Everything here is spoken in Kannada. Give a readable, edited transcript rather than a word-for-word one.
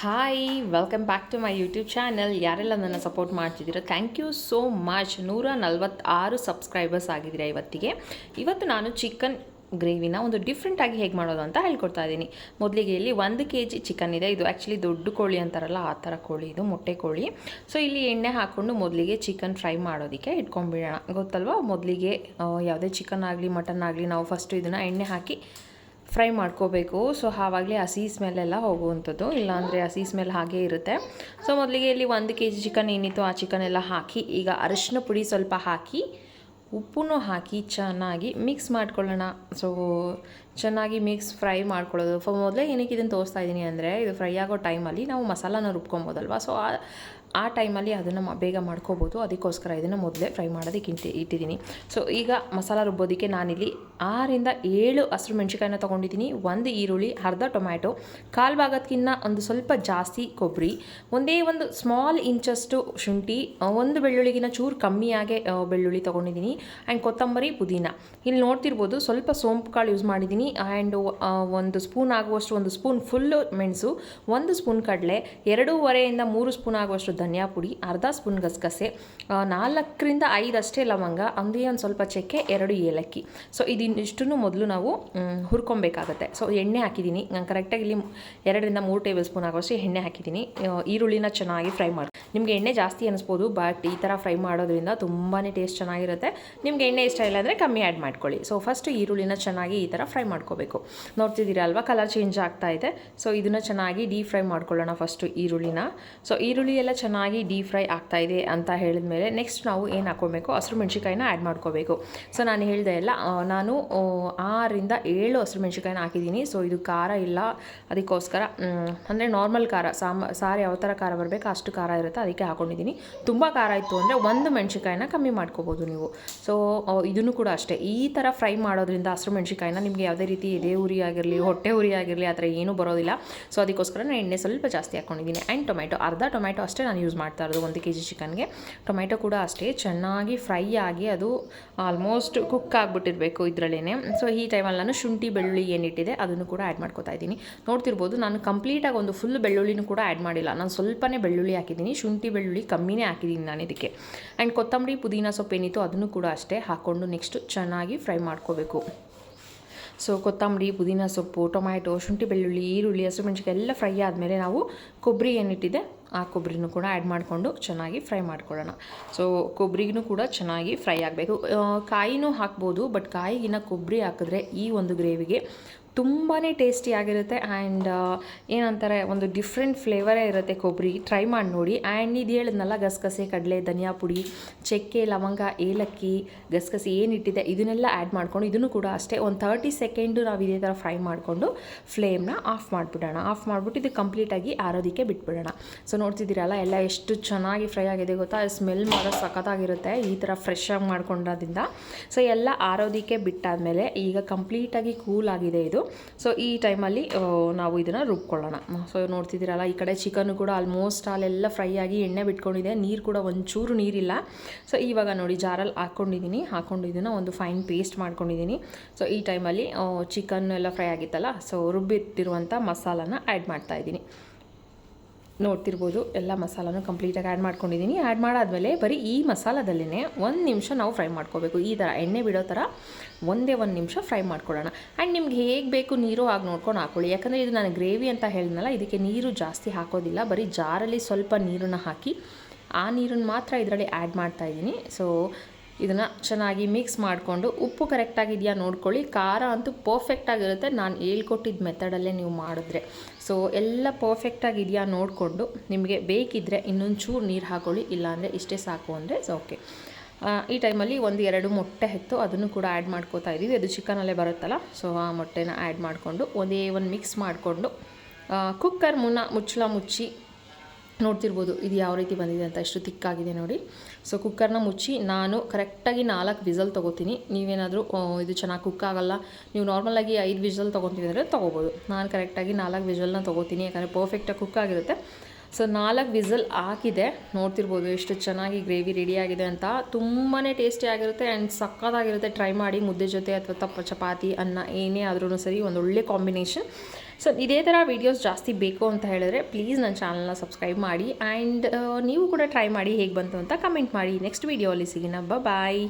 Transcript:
Hi welcome back to my YouTube channel. ಯಾರೆಲ್ಲ ನನ್ನ ಸಪೋರ್ಟ್ ಮಾಡ್ತಿದ್ದೀರಾ, thank you so much. 146 subscribers ಆಗಿದ್ದೀರಾ ಇವತ್ತಿಗೆ. ಇವತ್ತು ನಾನು ಚಿಕನ್ ಗ್ರೇವಿನ ಒಂದು ಡಿಫ್ರೆಂಟಾಗಿ ಹೇಗೆ ಮಾಡೋದು ಅಂತ ಹೇಳ್ಕೊಡ್ತಾ ಇದ್ದೀನಿ. ಮೊದಲಿಗೆ ಇಲ್ಲಿ 1 kg ಚಿಕನ್ ಇದೆ. ಇದು ಆ್ಯಕ್ಚುಲಿ ದೊಡ್ಡ ಕೋಳಿ ಅಂತಾರಲ್ಲ, ಆ ಥರ ಕೋಳಿ ಇದು, ಮೊಟ್ಟೆ ಕೋಳಿ. ಸೊ ಇಲ್ಲಿ ಎಣ್ಣೆ ಹಾಕ್ಕೊಂಡು ಮೊದಲಿಗೆ ಚಿಕನ್ ಫ್ರೈ ಮಾಡೋದಕ್ಕೆ ಇಟ್ಕೊಂಡ್ಬಿಡೋಣ. ಗೊತ್ತಲ್ವಾ, ಮೊದಲಿಗೆ ಯಾವುದೇ ಚಿಕನ್ ಆಗಲಿ ಮಟನ್ ಆಗಲಿ ನಾವು ಫಸ್ಟು ಇದನ್ನು ಎಣ್ಣೆ ಹಾಕಿ ಫ್ರೈ ಮಾಡ್ಕೋಬೇಕು. ಸೊ ಆವಾಗಲೇ ಹಸಿ ಸ್ಮೆಲ್ಲೆಲ್ಲ ಹೋಗುವಂಥದ್ದು, ಇಲ್ಲಾಂದರೆ ಹಸಿ ಸ್ಮೆಲ್ ಹಾಗೇ ಇರುತ್ತೆ. ಸೊ ಮೊದಲಿಗೆ ಇಲ್ಲಿ 1 kg ಚಿಕನ್ ಏನಿತ್ತು ಆ ಚಿಕನ್ ಎಲ್ಲ ಹಾಕಿ, ಈಗ ಅರಿಶಿನ ಪುಡಿ ಸ್ವಲ್ಪ ಹಾಕಿ, ಉಪ್ಪನ್ನು ಹಾಕಿ ಚೆನ್ನಾಗಿ ಮಿಕ್ಸ್ ಮಾಡ್ಕೊಳ್ಳೋಣ. ಸೊ ಚೆನ್ನಾಗಿ ಫ್ರೈ ಮಾಡ್ಕೊಳ್ಳೋದು. ಮೊದಲೇ ಏನಕ್ಕೆ ಇದನ್ನು ತೋರಿಸ್ತಾ ಇದ್ದೀನಿ ಅಂದರೆ, ಇದು ಫ್ರೈ ಆಗೋ ಟೈಮಲ್ಲಿ ನಾವು ಮಸಾಲಾನ ರುಬ್ಕೊಬೋದಲ್ವ. ಸೊ ಆ ಟೈಮಲ್ಲಿ ಅದನ್ನು ಬೇಗ ಮಾಡ್ಕೋಬೋದು. ಅದಕ್ಕೋಸ್ಕರ ಇದನ್ನು ಮೊದಲೇ ಫ್ರೈ ಮಾಡೋದಕ್ಕೆ ಇಟ್ಟಿದ್ದೀನಿ. ಸೊ ಈಗ ಮಸಾಲ ರುಬ್ಬೋದಕ್ಕೆ ನಾನಿಲ್ಲಿ 6 ರಿಂದ 7 ಹಸಿರು ಮೆಣಸಿಕಾಯಿನ ತೊಗೊಂಡಿದ್ದೀನಿ, 1 ಈರುಳ್ಳಿ, ಅರ್ಧ ಟೊಮ್ಯಾಟೊ, ಕಾಲು ಭಾಗಕ್ಕಿಂತ ಒಂದು ಸ್ವಲ್ಪ ಜಾಸ್ತಿ ಕೊಬ್ಬರಿ, ಒಂದು ಸ್ಮಾಲ್ ಇಂಚಷ್ಟು ಶುಂಠಿ, 1 ಬೆಳ್ಳುಳ್ಳಿಗಿನ ಚೂರು ಕಮ್ಮಿಯಾಗೆ ಬೆಳ್ಳುಳ್ಳಿ ತೊಗೊಂಡಿದ್ದೀನಿ, ಆ್ಯಂಡ್ ಕೊತ್ತಂಬರಿ, ಪುದೀನ. ಇಲ್ಲಿ ನೋಡ್ತಿರ್ಬೋದು ಸ್ವಲ್ಪ ಸೋಂಪು ಕಾಳು ಯೂಸ್ ಮಾಡಿದ್ದೀನಿ, ಆ್ಯಂಡ್ 1 ಸ್ಪೂನ್ ಆಗುವಷ್ಟು, 1 ಸ್ಪೂನ್ ಫುಲ್ಲು ಮೆಣಸು, 1 ಸ್ಪೂನ್ ಕಡಲೆ, 2.5 ರಿಂದ 3 ಸ್ಪೂನ್ ಆಗುವಷ್ಟು ಧನಿಯಾ ಪುಡಿ, ಅರ್ಧ ಸ್ಪೂನ್ ಗಸಗಸೆ, 4 ರಿಂದ 5 ಅಷ್ಟೇ ಲವಂಗ, ಒಂದು ಸ್ವಲ್ಪ ಚಕ್ಕೆ, 2 ಏಲಕ್ಕಿ. ಸೊ ಇದಿಷ್ಟನ್ನು ಮೊದಲು ನಾವು ಹುರ್ಕೊಬೇಕಾಗತ್ತೆ. ಸೊ ಎಣ್ಣೆ ಹಾಕಿದ್ದೀನಿ ನಾನು ಕರೆಕ್ಟಾಗಿ ಇಲ್ಲಿ 2 ರಿಂದ 3 ಟೇಬಲ್ ಸ್ಪೂನ್ ಆಗೋಷ್ಟು ಎಣ್ಣೆ ಹಾಕಿದ್ದೀನಿ. ಈರುಳ್ಳಿನ ಚೆನ್ನಾಗಿ ಫ್ರೈ ಮಾಡಿ, ನಿಮಗೆ ಎಣ್ಣೆ ಜಾಸ್ತಿ ಅನಿಸ್ಬೋದು, ಬಟ್ ಈ ಥರ ಫ್ರೈ ಮಾಡೋದ್ರಿಂದ ತುಂಬಾ ಟೇಸ್ಟ್ ಚೆನ್ನಾಗಿರುತ್ತೆ. ನಿಮಗೆ ಎಣ್ಣೆ ಇಷ್ಟ ಇಲ್ಲ ಅಂದರೆ ಕಮ್ಮಿ ಆ್ಯಡ್ ಮಾಡ್ಕೊಳ್ಳಿ. ಸೊ ಫಸ್ಟು ಈರುಳ್ಳಿನ ಚೆನ್ನಾಗಿ ಈ ಥರ ಫ್ರೈ ಮಾಡ್ಕೋಬೇಕು. ನೋಡ್ತಿದ್ದೀರಾ ಅಲ್ವಾ, ಕಲರ್ ಚೇಂಜ್ ಆಗ್ತಾ ಇದೆ. ಸೊ ಇದನ್ನು ಚೆನ್ನಾಗಿ ಡೀಪ್ ಫ್ರೈ ಮಾಡ್ಕೊಳ್ಳೋಣ ಫಸ್ಟು ಈರುಳ್ಳಿನ. ಸೊ ಈರುಳ್ಳಿ ಎಲ್ಲ ಚೆನ್ನಾಗಿ ಡೀಪ್ ಫ್ರೈ ಆಗ್ತಾ ಇದೆ ಅಂತ ಹೇಳಿದ ಮೇಲೆ ನೆಕ್ಸ್ಟ್ ನಾವು ಏನು ಹಾಕ್ಕೋಬೇಕು, ಹಸಿರು ಮೆಣಸಿಕಾಯಿನ ಆ್ಯಡ್ ಮಾಡ್ಕೋಬೇಕು. ಸೊ ನಾನು ಹೇಳಿದೆ ಎಲ್ಲ, ನಾನು 6 ರಿಂದ 7 ಹಸಿರು ಮೆಣಸಿಕಾಯಿನ ಹಾಕಿದ್ದೀನಿ. ಸೊ ಇದು ಖಾರ ಇಲ್ಲ, ಅದಕ್ಕೋಸ್ಕರ ಅಂದರೆ ನಾರ್ಮಲ್ ಖಾರ, ಸಾರು ಯಾವ ಥರ ಖಾರ ಬರಬೇಕು ಅಷ್ಟು ಖಾರ ಇರುತ್ತೆ, ಅದಕ್ಕೆ ಹಾಕ್ಕೊಂಡಿದ್ದೀನಿ. ತುಂಬ ಖಾರ ಇತ್ತು ಅಂದರೆ 1 ಮೆಣಸಿಕಾಯಿನ ಕಮ್ಮಿ ಮಾಡ್ಕೋಬೋದು ನೀವು. ಸೊ ಇದನ್ನು ಕೂಡ ಅಷ್ಟೇ, ಈ ಥರ ಫ್ರೈ ಮಾಡೋದ್ರಿಂದ ಹಸಿರು ಮೆಣಸಿಕಾಯಿನ ನಿಮಗೆ ಯಾವುದೇ ರೀತಿ ಎದೆ ಉರಿ ಆಗಿರಲಿ, ಹೊಟ್ಟೆ ಉರಿ ಆಗಿರಲಿ, ಆ ಥರ ಏನೂ ಬರೋದಿಲ್ಲ. ಸೊ ಅದಕ್ಕೋಸ್ಕರ ನಾನು ಎಣ್ಣೆ ಸ್ವಲ್ಪ ಜಾಸ್ತಿ ಹಾಕ್ಕೊಂಡಿದ್ದೀನಿ. ಆ್ಯಂಡ್ ಟೊಮ್ಯಾಟೊ, ಅರ್ಧ ಟೊಮ್ಯಾಟೊ ಅಷ್ಟೇ ನಾನು ಯೂಸ್ ಮಾಡ್ತಾ ಇರೋದು 1 kg ಚಿಕನ್ಗೆ. ಟೊಮ್ಯಾಟೊ ಕೂಡ ಅಷ್ಟೇ ಚೆನ್ನಾಗಿ ಫ್ರೈ ಆಗಿ ಅದು ಆಲ್ಮೋಸ್ಟ್ ಕುಕ್ ಆಗಿಬಿಟ್ಟಿರಬೇಕು ಇದರಲ್ಲೇ. ಸೊ ಈ ಟೈಮಲ್ಲಿ ನಾನು ಶುಂಠಿ ಬೆಳ್ಳುಳ್ಳಿ ಏನಿಟ್ಟಿದೆ ಅದನ್ನು ಕೂಡ ಆ್ಯಡ್ ಮಾಡ್ಕೋತಾ ಇದ್ದೀನಿ. ನೋಡ್ತಿರ್ಬೋದು ನಾನು ಕಂಪ್ಲೀಟಾಗಿ ಒಂದು ಫುಲ್ ಬೆಳ್ಳುಳ್ಳಿನೂ ಕೂಡ ಆ್ಯಡ್ ಮಾಡಿಲ್ಲ, ನಾನು ಸ್ವಲ್ಪನೇ ಬೆಳ್ಳುಳ್ಳಿ ಹಾಕಿದ್ದೀನಿ, ಶುಂಠಿ ಬೆಳ್ಳುಳ್ಳಿ ಕಮ್ಮಿನೇ ಹಾಕಿದ್ದೀನಿ ನಾನು ಇದಕ್ಕೆ. ಆ್ಯಂಡ್ ಕೊತ್ತಂಬರಿ ಪುದೀನ ಸೊಪ್ಪು ಏನಿತ್ತು ಅದನ್ನು ಕೂಡ ಅಷ್ಟೇ ಹಾಕ್ಕೊಂಡು ನೆಕ್ಸ್ಟ್ ಚೆನ್ನಾಗಿ ಫ್ರೈ ಮಾಡ್ಕೋಬೇಕು. ಸೊ ಕೊತ್ತಂಬರಿ, ಪುದೀನ ಸೊಪ್ಪು, ಟೊಮ್ಯಾಟೊ, ಶುಂಠಿ ಬೆಳ್ಳುಳ್ಳಿ, ಈರುಳ್ಳಿ, ಹಸಿರು ಮೆಣಸಿನಕಾಯಿ ಎಲ್ಲ ಫ್ರೈ ಆದಮೇಲೆ ನಾವು ಕೊಬ್ಬರಿ ಏನಿಟ್ಟಿದೆ ಆ ಕೊಬ್ಬರಿನೂ ಕೂಡ ಆ್ಯಡ್ ಮಾಡಿಕೊಂಡು ಚೆನ್ನಾಗಿ ಫ್ರೈ ಮಾಡ್ಕೊಳ್ಳೋಣ. ಸೊ ಕೊಬ್ಬರಿಗೂ ಕೂಡ ಚೆನ್ನಾಗಿ ಫ್ರೈ ಆಗಬೇಕು. ಕಾಯಿನೂ ಹಾಕ್ಬೋದು, ಬಟ್ ಕಾಯಿಗಿನ್ನ ಕೊಬ್ಬರಿ ಹಾಕಿದ್ರೆ ಈ ಒಂದು ಗ್ರೇವಿಗೆ ತುಂಬಾ ಟೇಸ್ಟಿಯಾಗಿರುತ್ತೆ. ಆ್ಯಂಡ್ ಏನಂತಾರೆ, ಒಂದು ಡಿಫ್ರೆಂಟ್ ಫ್ಲೇವರೇ ಇರುತ್ತೆ. ಕೊಬ್ಬರಿ ಟ್ರೈ ಮಾಡಿ ನೋಡಿ. ಆ್ಯಂಡ್ ಇದು ಹೇಳಿದ್ನಲ್ಲ, ಗಸಗಸೆ, ಕಡಲೆ, ಧನಿಯಾ ಪುಡಿ, ಚಕ್ಕೆ, ಲವಂಗ, ಏಲಕ್ಕಿ, ಗಸಗಸೆ ಏನಿಟ್ಟಿದೆ ಇದನ್ನೆಲ್ಲ ಆ್ಯಡ್ ಮಾಡ್ಕೊಂಡು ಇದನ್ನು ಕೂಡ ಅಷ್ಟೇ ಒಂದು 30 ಸೆಕೆಂಡು ನಾವು ಇದೇ ಥರ ಫ್ರೈ ಮಾಡಿಕೊಂಡು ಫ್ಲೇಮ್ನ ಆಫ್ ಮಾಡಿಬಿಡೋಣ. ಆಫ್ ಮಾಡಿಬಿಟ್ಟು ಇದು ಕಂಪ್ಲೀಟಾಗಿ ಆರೋದಕ್ಕೆ ಬಿಟ್ಬಿಡೋಣ. ಸೊ ನೋಡ್ತಿದ್ದೀರಲ್ಲ ಎಲ್ಲ ಎಷ್ಟು ಚೆನ್ನಾಗಿ ಫ್ರೈ ಆಗಿದೆ ಗೊತ್ತಾ, ಸ್ಮೆಲ್ ಮಾಡೋದು ಸಖತ್ತಾಗಿರುತ್ತೆ ಈ ಥರ ಫ್ರೆಶ್ ಆಗಿ ಮಾಡ್ಕೊಂಡೋದ್ರಿಂದ. ಸೊ ಎಲ್ಲ ಆರೋದಕ್ಕೆ ಬಿಟ್ಟಾದಮೇಲೆ ಈಗ ಕಂಪ್ಲೀಟಾಗಿ ಕೂಲ್ ಆಗಿದೆ ಇದು. ಸೊ ಈ ಟೈಮಲ್ಲಿ ನಾವು ಇದನ್ನು ರುಬ್ಕೊಳ್ಳೋಣ. ಸೊ ನೋಡ್ತಿದ್ದೀರಲ್ಲ, ಈ ಕಡೆ ಚಿಕನ್ನು ಕೂಡ ಆಲ್ಮೋಸ್ಟ್ ಅಲ್ಲೆಲ್ಲ ಫ್ರೈ ಆಗಿ ಎಣ್ಣೆ ಬಿಟ್ಕೊಂಡಿದೆ, ನೀರು ಕೂಡ ಒಂಚೂರು ನೀರಿಲ್ಲ. ಸೊ ಇವಾಗ ನೋಡಿ ಜಾರಲ್ಲಿ ಹಾಕ್ಕೊಂಡು ಇದನ್ನು ಒಂದು ಫೈನ್ ಪೇಸ್ಟ್ ಮಾಡ್ಕೊಂಡಿದ್ದೀನಿ. ಸೊ ಈ ಟೈಮಲ್ಲಿ ಚಿಕನ್ ಎಲ್ಲ ಫ್ರೈ ಆಗಿತ್ತಲ್ಲ, ಸೊ ರುಬ್ಬಿಟ್ಟಿರುವಂಥ ಮಸಾಲಾನ ಆ್ಯಡ್ ಮಾಡ್ತಾಯಿದ್ದೀನಿ. ನೋಡ್ತಿರ್ಬೋದು ಎಲ್ಲ ಮಸಾಲಾನು ಕಂಪ್ಲೀಟಾಗಿ ಆ್ಯಡ್ ಮಾಡ್ಕೊಂಡಿದ್ದೀನಿ. ಆ್ಯಡ್ ಮಾಡಾದಮೇಲೆ ಬರೀ ಈ ಮಸಾಲದಲ್ಲೇ 1 ನಿಮಿಷ ನಾವು ಫ್ರೈ ಮಾಡ್ಕೋಬೇಕು. ಈ ಥರ ಎಣ್ಣೆ ಬಿಡೋ ಥರ 1 ನಿಮಿಷ ಫ್ರೈ ಮಾಡ್ಕೊಳ್ಳೋಣ. ಆ್ಯಂಡ್ ನಿಮ್ಗೆ ಹೇಗೆ ಬೇಕು ನೀರು ಆಗಿ ನೋಡ್ಕೊಂಡು ಹಾಕ್ಕೊಳ್ಳಿ. ಯಾಕಂದರೆ ಇದು ನಾನು ಗ್ರೇವಿ ಅಂತ ಹೇಳಿದ್ನಲ್ಲ, ಇದಕ್ಕೆ ನೀರು ಜಾಸ್ತಿ ಹಾಕೋದಿಲ್ಲ, ಬರೀ ಜಾರಲ್ಲಿ ಸ್ವಲ್ಪ ನೀರನ್ನು ಹಾಕಿ ಆ ನೀರನ್ನು ಮಾತ್ರ ಇದರಲ್ಲಿ ಆ್ಯಡ್ ಮಾಡ್ತಾಯಿದ್ದೀನಿ. ಸೊ ಇದನ್ನು ಚೆನ್ನಾಗಿ ಮಿಕ್ಸ್ ಮಾಡಿಕೊಂಡು ಉಪ್ಪು ಕರೆಕ್ಟಾಗಿದೆಯಾ ನೋಡ್ಕೊಳ್ಳಿ. ಖಾರ ಅಂತೂ ಪರ್ಫೆಕ್ಟಾಗಿರುತ್ತೆ ನಾನು ಹೇಳ್ಕೊಟ್ಟಿದ್ದ ಮೆಥಡಲ್ಲೇ ನೀವು ಮಾಡಿದ್ರೆ. ಸೊ ಎಲ್ಲ ಪರ್ಫೆಕ್ಟಾಗಿದೆಯಾ ನೋಡಿಕೊಂಡು ನಿಮಗೆ ಬೇಕಿದ್ದರೆ ಇನ್ನೊಂದು ಚೂರು ನೀರು ಹಾಕ್ಕೊಳ್ಳಿ, ಇಲ್ಲಾಂದರೆ ಇಷ್ಟೇ ಸಾಕು ಅಂದರೆ ಓಕೆ. ಈ ಟೈಮಲ್ಲಿ 1-2 ಮೊಟ್ಟೆ ಹೆತ್ತು ಅದನ್ನು ಕೂಡ ಆ್ಯಡ್ ಮಾಡ್ಕೋತಾ ಇದ್ದೀವಿ. ಅದು ಚಿಕನಲ್ಲೇ ಬರುತ್ತಲ್ಲ, ಸೊ ಆ ಮೊಟ್ಟೆನ ಆ್ಯಡ್ ಮಾಡಿಕೊಂಡು ಒಂದು ಮಿಕ್ಸ್ ಮಾಡಿಕೊಂಡು ಕುಕ್ಕರ್ ಮುಚ್ಚಳ ಮುಚ್ಚಿ, ನೋಡ್ತಿರ್ಬೋದು ಇದು ಯಾವ ರೀತಿ ಬಂದಿದೆ ಅಂತ, ಎಷ್ಟು ತಿಕ್ಕಾಗಿದೆ ನೋಡಿ. ಸೊ ಕುಕ್ಕರ್ನ ಮುಚ್ಚಿ ನಾನು ಕರೆಕ್ಟಾಗಿ 4 ವಿಸಲ್ ತೊಗೋತೀನಿ. ನೀವೇನಾದರೂ ಇದು ಚೆನ್ನಾಗಿ ಕುಕ್ ಆಗೋಲ್ಲ, ನೀವು ನಾರ್ಮಲಾಗಿ 5 ವಿಸಲ್ ತೊಗೊತೀವಿ ಅಂದರೆ ತೊಗೋಬೋದು. ನಾನು ಕರೆಕ್ಟಾಗಿ 4 ವಿಸಲ್ನ ತೊಗೋತೀನಿ, ಯಾಕಂದರೆ ಪರ್ಫೆಕ್ಟಾಗಿ ಕುಕ್ ಆಗಿರುತ್ತೆ. ಸೊ 4 ವಿಸಲ್ ಹಾಕಿದೆ, ನೋಡ್ತಿರ್ಬೋದು ಎಷ್ಟು ಚೆನ್ನಾಗಿ ಗ್ರೇವಿ ರೆಡಿಯಾಗಿದೆ ಅಂತ. ತುಂಬಾ ಟೇಸ್ಟಿಯಾಗಿರುತ್ತೆ ಆ್ಯಂಡ್ ಸಕ್ಕತ್ತಾಗಿರುತ್ತೆ. ಟ್ರೈ ಮಾಡಿ, ಮುದ್ದೆ ಜೊತೆ ಅಥವಾ ಚಪಾತಿ, ಅನ್ನ ಏನೇ ಆದ್ರೂ ಸರಿ, ಒಂದು ಒಳ್ಳೆ ಕಾಂಬಿನೇಷನ್. ಸೊ ಇದೇ ಥರ ವೀಡಿಯೋಸ್ ಜಾಸ್ತಿ ಬೇಕು ಅಂತ ಹೇಳಿದ್ರೆ ಪ್ಲೀಸ್ ನನ್ನ ಚಾನಲ್ನ ಸಬ್ಸ್ಕ್ರೈಬ್ ಮಾಡಿ ಆ್ಯಂಡ್ ನೀವು ಕೂಡ ಟ್ರೈ ಮಾಡಿ ಹೇಗೆ ಬಂತು ಅಂತ ಕಮೆಂಟ್ ಮಾಡಿ. ನೆಕ್ಸ್ಟ್ ವೀಡಿಯೋಲಿ ಸಿಗೋಣ. ಬಾಯ್.